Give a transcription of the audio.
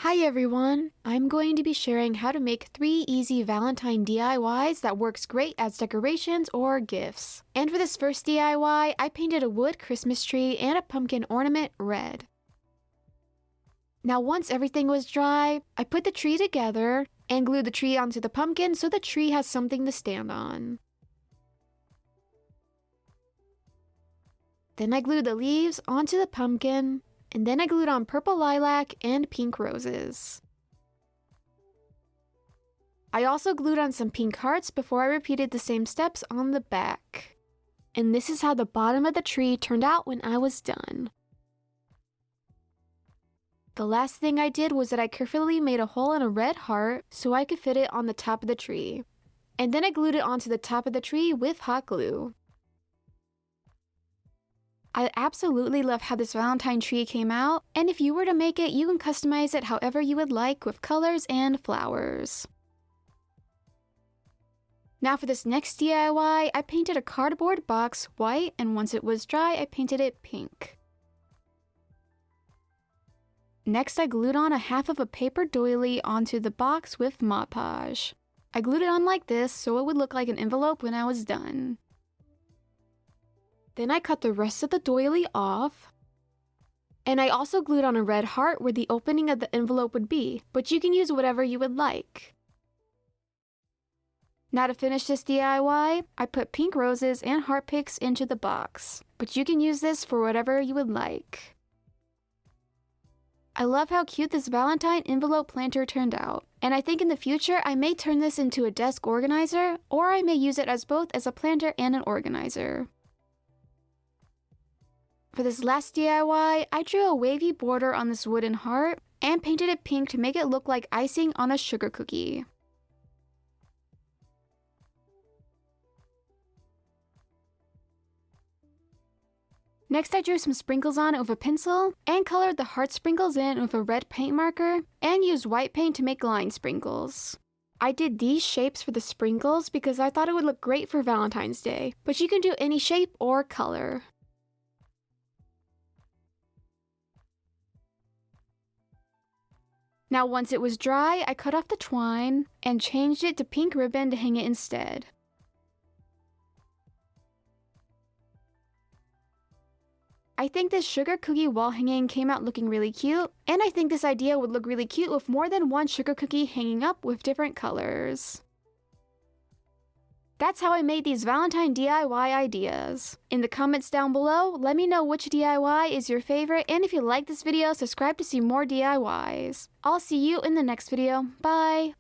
Hi everyone! I'm going to be sharing how to make 3 easy Valentine DIYs that works great as decorations or gifts. And for this first DIY, I painted a wood Christmas tree and a pumpkin ornament red. Now once everything was dry, I put the tree together and glued the tree onto the pumpkin so the tree has something to stand on. Then I glued the leaves onto the pumpkin, and then I glued on purple lilac and pink roses. I also glued on some pink hearts before I repeated the same steps on the back. And this is how the bottom of the tree turned out when I was done. The last thing I did was that I carefully made a hole in a red heart so I could fit it on the top of the tree. And then I glued it onto the top of the tree with hot glue. I absolutely love how this Valentine tree came out, and if you were to make it, you can customize it however you would like with colors and flowers. Now for this next DIY, I painted a cardboard box white, and once it was dry, I painted it pink. Next, I glued on a half of a paper doily onto the box with Mod Podge. I glued it on like this so it would look like an envelope when I was done. Then I cut the rest of the doily off. And I also glued on a red heart where the opening of the envelope would be, but you can use whatever you would like. Now to finish this DIY, I put pink roses and heart picks into the box, but you can use this for whatever you would like. I love how cute this Valentine envelope planter turned out, and I think in the future I may turn this into a desk organizer, or I may use it as both as a planter and an organizer. For this last DIY, I drew a wavy border on this wooden heart and painted it pink to make it look like icing on a sugar cookie. Next, I drew some sprinkles on it with a pencil and colored the heart sprinkles in with a red paint marker and used white paint to make line sprinkles. I did these shapes for the sprinkles because I thought it would look great for Valentine's Day, but you can do any shape or color. Now once it was dry, I cut off the twine and changed it to pink ribbon to hang it instead. I think this sugar cookie wall hanging came out looking really cute, and I think this idea would look really cute with more than one sugar cookie hanging up with different colors. That's how I made these Valentine DIY ideas. In the comments down below, let me know which DIY is your favorite, and if you like this video, subscribe to see more DIYs. I'll see you in the next video. Bye!